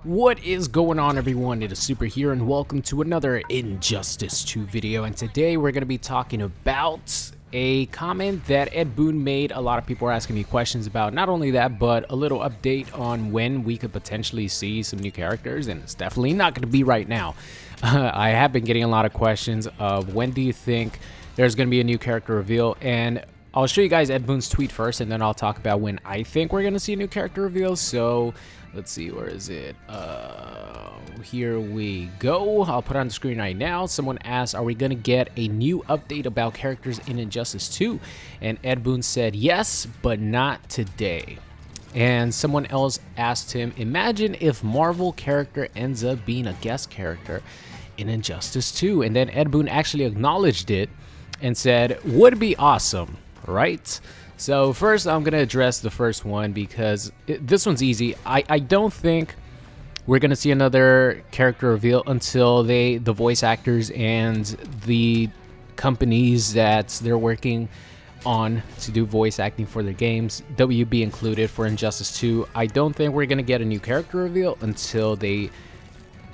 What is going on, everyone? It is Super here and welcome to another Injustice 2 video, and today we're going to be talking about a comment that Ed Boon made. A lot of people are asking me questions about not only that, but a little update on when we could potentially see some new characters, and it's definitely not going to be right now. I have been getting a lot of questions of when do you think there's going to be a new character reveal, and I'll show you guys Ed Boon's tweet first, and then I'll talk about when I think we're going to see a new character reveal. So let's see, where is it? Here we go. I'll put it on the screen right now. Someone asked, are we going to get a new update about characters in Injustice 2? And Ed Boon said, yes, but not today. And someone else asked him, imagine if Marvel character ends up being a guest character in Injustice 2. And then Ed Boon actually acknowledged it and said, would be awesome, right? So first, I'm going to address the first one because this one's easy. I don't think we're going to see another character reveal until the voice actors and the companies that they're working on to do voice acting for their games, WB included for Injustice 2, I don't think we're going to get a new character reveal until they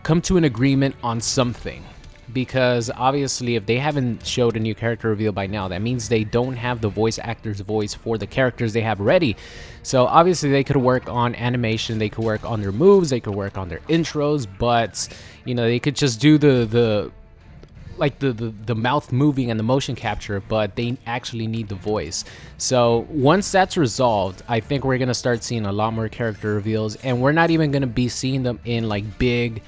come to an agreement on something. Because obviously if they haven't showed a new character reveal by now, that means they don't have the voice actor's voice for the characters they have ready. So obviously they could work on animation, they could work on their moves, they could work on their intros, but you know, they could just do the mouth moving and the motion capture, but they actually need the voice. So once that's resolved, I think we're gonna start seeing a lot more character reveals, and we're not even gonna be seeing them in like big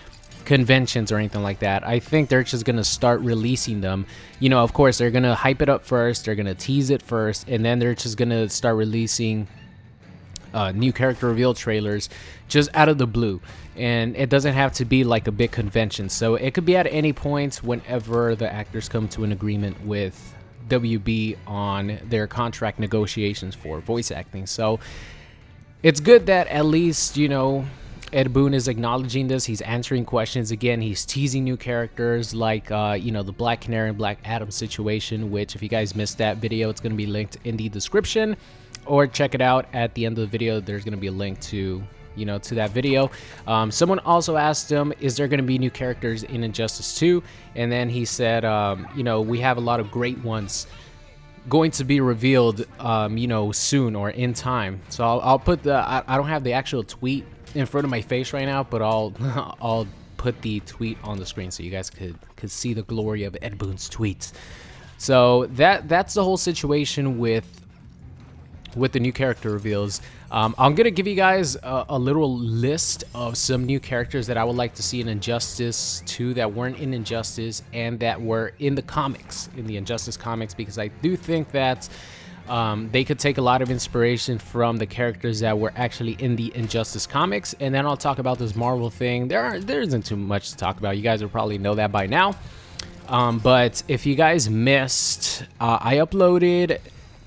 conventions or anything like that. I think they're just gonna start releasing them. You know, of course they're gonna hype it up first, they're gonna tease it first, and then they're just gonna start releasing new character reveal trailers just out of the blue. And it doesn't have to be like a big convention, so it could be at any point whenever the actors come to an agreement with WB on their contract negotiations for voice acting. So it's good that at least, you know, Ed Boon is acknowledging this. He's answering questions again. He's teasing new characters like, you know, the Black Canary and Black Adam situation, which if you guys missed that video, it's going to be linked in the description, or check it out at the end of the video. There's going to be a link to, you know, to that video. Someone also asked him, is there going to be new characters in Injustice 2? And then he said, you know, we have a lot of great ones going to be revealed, you know, soon or in time. So I'll put the, I don't have the actual tweet in front of my face right now, but I'll put the tweet on the screen so you guys could see the glory of Ed Boon's tweets. So that's the whole situation with the new character reveals. I'm gonna give you guys a little list of some new characters that I would like to see in Injustice 2 that weren't in Injustice and that were in the comics, in the Injustice comics, because I do think that they could take a lot of inspiration from the characters that were actually in the Injustice comics. And then I'll talk about this Marvel thing. There isn't too much to talk about. You guys will probably know that by now. But if you guys missed, I uploaded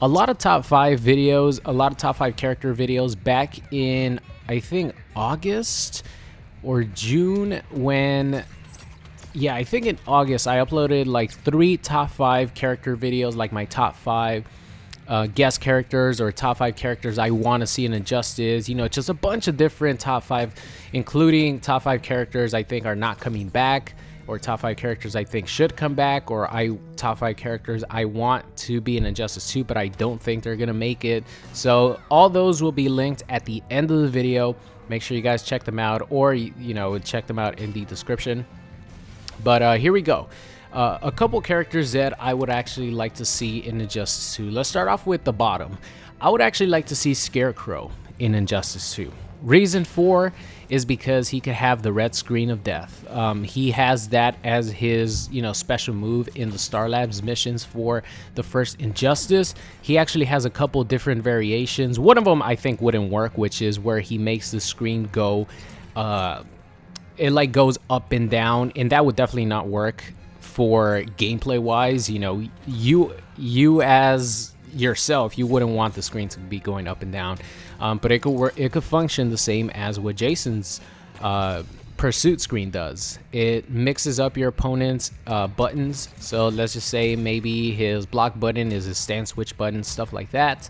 a lot of top 5 videos, a lot of top 5 character videos back in, I think, August or June when... Yeah, I think in August I uploaded like 3 top 5 character videos, like my top 5 guest characters or top 5 characters I want to see in Injustice. You know, just a bunch of different top 5, including top 5 characters I think are not coming back, or top 5 characters I think should come back, or top 5 characters I want to be in Injustice 2 but I don't think they're gonna make it. So all those will be linked at the end of the video. Make sure you guys check them out, or you know, check them out in the description. But here we go. A couple characters that I would actually like to see in Injustice 2. Let's start off with the bottom. I would actually like to see Scarecrow in Injustice 2. Reason for is because he could have the red screen of death. He has that as his, you know, special move in the Star Labs missions for the first Injustice. He actually has a couple different variations. One of them I think wouldn't work, which is where he makes the screen go, it like goes up and down, and that would definitely not work for gameplay wise. You know, you as yourself, you wouldn't want the screen to be going up and down, but it could work. It could function the same as what Jason's pursuit screen does. It mixes up your opponent's buttons. So let's just say maybe his block button is his stand switch button, stuff like that.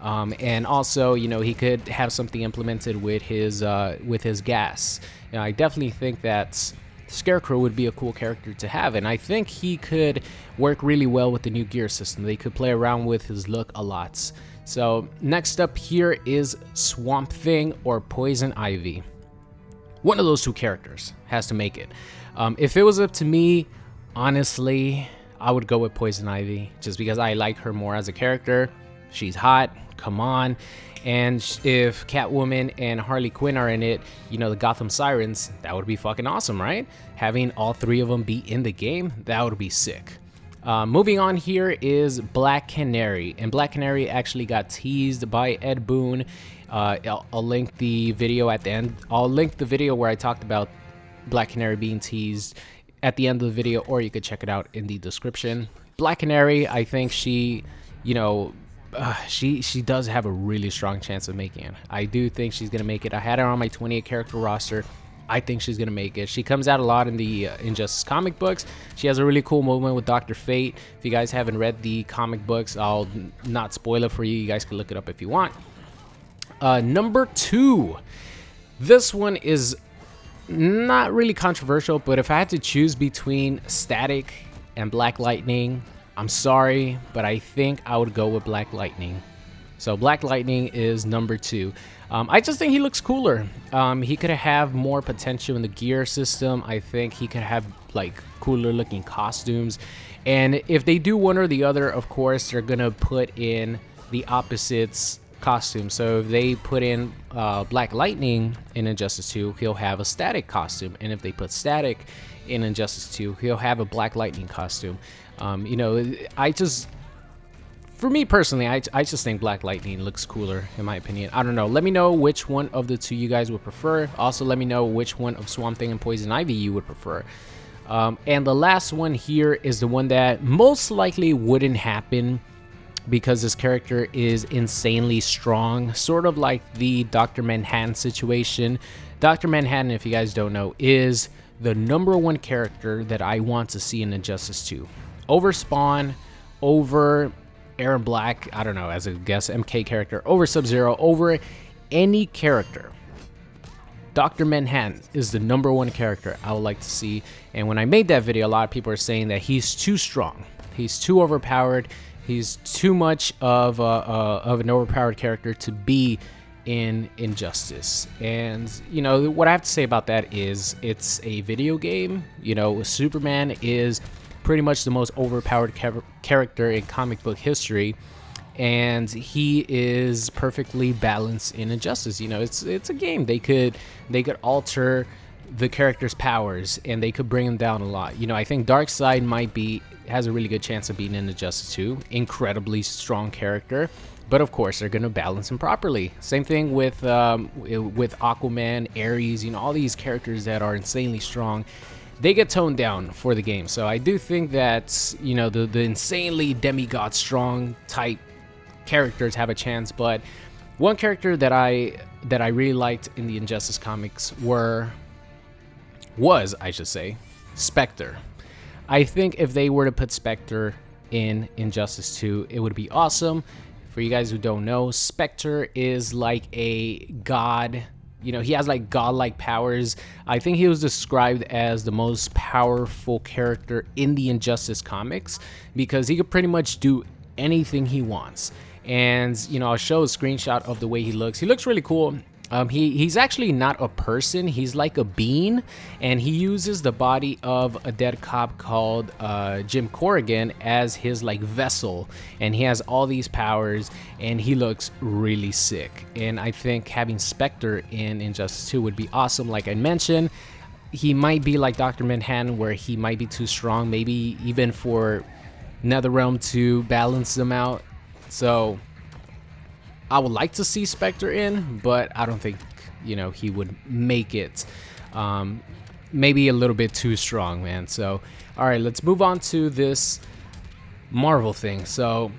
And also, you know, he could have something implemented with his gas. You know, I definitely think that Scarecrow would be a cool character to have, and I think he could work really well with the new gear system. They could play around with his look a lot. So next up here is Swamp Thing or Poison Ivy. One of those two characters has to make it. If it was up to me, honestly, I would go with Poison Ivy just because I like her more as a character. She's hot, come on. And if Catwoman and Harley Quinn are in it, you know, the Gotham Sirens, that would be fucking awesome, right? Having all three of them be in the game, that would be sick. Moving on here is Black Canary, and Black Canary actually got teased by Ed Boon. I'll link the video at the end. I'll link the video where I talked about Black Canary being teased at the end of the video, or you could check it out in the description. Black Canary, I think she, you know, she does have a really strong chance of making it. I do think she's gonna make it. I had her on my 28 character roster. I think she's gonna make it. She comes out a lot in the Injustice comic books. She has a really cool moment with Dr. Fate. If you guys haven't read the comic books, I'll not spoil it for you. You guys can look it up if you want. Number 2. This one is not really controversial, but if I had to choose between Static and Black Lightning, I'm sorry, but I think I would go with Black Lightning. So Black Lightning is number 2. I just think he looks cooler. He could have more potential in the gear system. I think he could have like cooler looking costumes. And if they do one or the other, of course, they're gonna put in the opposites costume. So if they put in Black Lightning in Injustice 2, he'll have a Static costume. And if they put Static in Injustice 2, he'll have a Black Lightning costume. You know, for me personally, I just think Black Lightning looks cooler, in my opinion. I don't know. Let me know which one of the two you guys would prefer. Also, let me know which one of Swamp Thing and Poison Ivy you would prefer. And the last one here is the one that most likely wouldn't happen because this character is insanely strong, sort of like the Dr. Manhattan situation. Dr. Manhattan, if you guys don't know, is the #1 character that I want to see in Injustice 2. Over Spawn, over Aaron Black, I don't know, as a guess, MK character, over Sub-Zero, over any character. Dr. Manhattan is the #1 character I would like to see. And when I made that video, a lot of people are saying that he's too strong. He's too overpowered. He's too much of an overpowered character to be in Injustice. And, you know, what I have to say about that is it's a video game. You know, Superman is pretty much the most overpowered character in comic book history, and he is perfectly balanced in Injustice. You know, it's a game. They could alter the character's powers and they could bring him down a lot. You know, I think Darkseid has a really good chance of being in Injustice 2. Incredibly strong character, but of course they're gonna balance him properly. Same thing with Aquaman, Ares. You know, all these characters that are insanely strong, they get toned down for the game. So I do think that, you know, the insanely demigod strong type characters have a chance. But one character that I really liked in the Injustice comics was Spectre. I think if they were to put Spectre in Injustice 2, it would be awesome. For you guys who don't know, Spectre is like a god. You know, he has like godlike powers. I think he was described as the most powerful character in the Injustice comics because he could pretty much do anything he wants. And, you know, I'll show a screenshot of the way he looks. He looks really cool. He's actually not a person. He's like a being, and he uses the body of a dead cop called Jim Corrigan as his like vessel, and he has all these powers, and he looks really sick. And I think having Spectre in Injustice 2 would be awesome. Like I mentioned, he might be like Dr. Manhattan, where he might be too strong, maybe even for NetherRealm to balance them out. So I would like to see Spectre in, but I don't think, you know, he would make it. Maybe a little bit too strong, man. So, all right, let's move on to this Marvel thing. So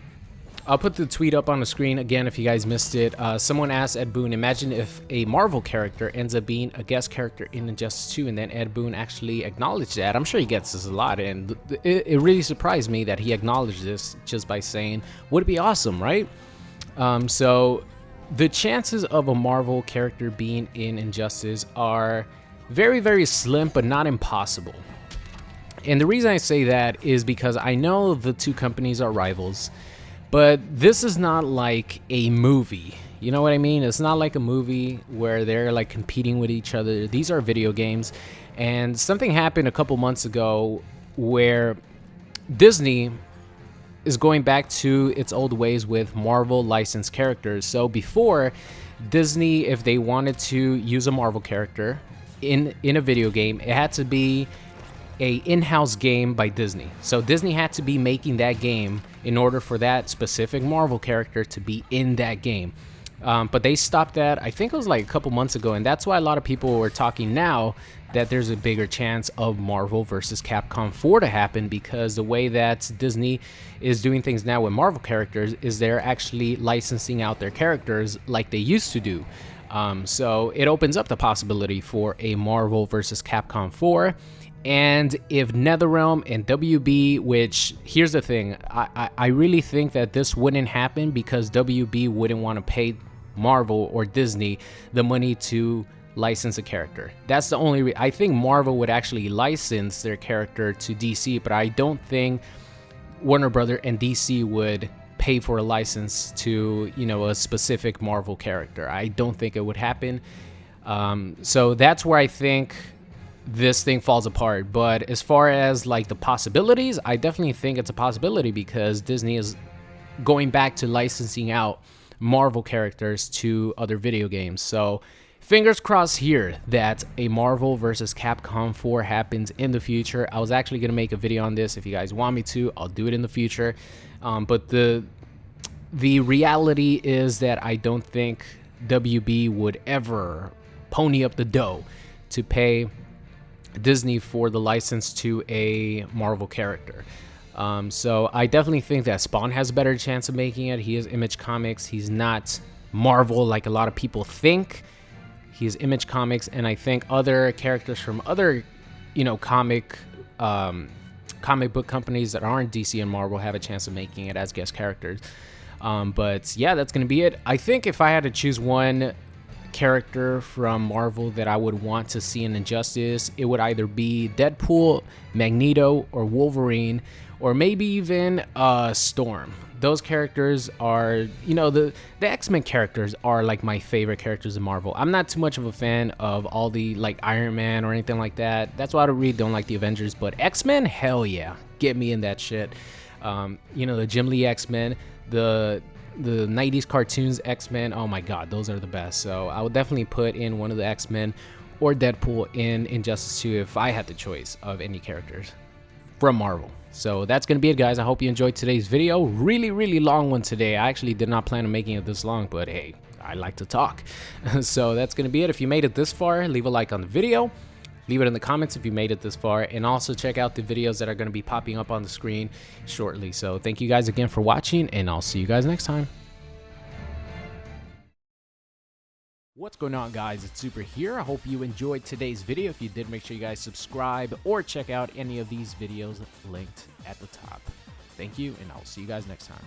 I'll put the tweet up on the screen again if you guys missed it. Someone asked Ed Boon, imagine if a Marvel character ends up being a guest character in Injustice 2, and then Ed Boon actually acknowledged that. I'm sure he gets this a lot, and it really surprised me that he acknowledged this just by saying, would it be awesome, right? So the chances of a Marvel character being in Injustice are very, very slim, but not impossible. And the reason I say that is because I know the two companies are rivals, but this is not like a movie. You know what I mean? It's not like a movie where they're like competing with each other. These are video games. And something happened a couple months ago where Disney is going back to its old ways with Marvel licensed characters. So before, Disney, if they wanted to use a Marvel character in a video game, it had to be a in-house game by Disney. So Disney had to be making that game in order for that specific Marvel character to be in that game. But they stopped that, I think it was like a couple months ago, and that's why a lot of people were talking now that there's a bigger chance of Marvel versus Capcom 4 to happen, because the way that Disney is doing things now with Marvel characters is they're actually licensing out their characters like they used to do. So it opens up the possibility for a Marvel versus Capcom 4. And if NetherRealm and WB, which here's the thing, I really think that this wouldn't happen because WB wouldn't want to pay Marvel or Disney the money to license a character. That's the only I think Marvel would actually license their character to DC, but I don't think Warner Brother and DC would pay for a license to, you know, a specific Marvel character. I don't think it would happen. So that's where I think this thing falls apart. But as far as like the possibilities, I definitely think it's a possibility because Disney is going back to licensing out Marvel characters to other video games. So fingers crossed here that a Marvel versus Capcom 4 happens in the future. I was actually going to make a video on this. If you guys want me to, I'll do it in the future. But the reality is that I don't think WB would ever pony up the dough to pay Disney for the license to a Marvel character. So I definitely think that Spawn has a better chance of making it. He is Image Comics. He's not Marvel like a lot of people think. He is Image Comics, and I think other characters from other, you know, comic book companies that aren't DC and Marvel have a chance of making it as guest characters. But yeah, that's gonna be it. I think if I had to choose one character from Marvel that I would want to see in Injustice, it would either be Deadpool, Magneto, or Wolverine, or maybe even Storm. Those characters are, you know, the X-Men characters are like my favorite characters in Marvel. I'm not too much of a fan of all the like Iron Man or anything like that. That's why I really don't like the Avengers. But X-Men, hell yeah, get me in that shit. You know, the Jim Lee X-Men, the 90s cartoons X-Men, oh my god, those are the best. So I would definitely put in one of the X-Men or Deadpool in Injustice 2 if I had the choice of any characters from Marvel. So that's gonna be it, guys. I hope you enjoyed today's video. Really long one today. I actually did not plan on making it this long, but hey, I like to talk. So that's gonna be it. If you made it this far, leave a like on the video. Leave it in the comments if you made it this far, and also check out the videos that are going to be popping up on the screen shortly. So thank you guys again for watching, and I'll see you guys next time. What's going on, guys? It's Super here. I hope you enjoyed today's video. If you did, make sure you guys subscribe or check out any of these videos linked at the top. Thank you, and I'll see you guys next time.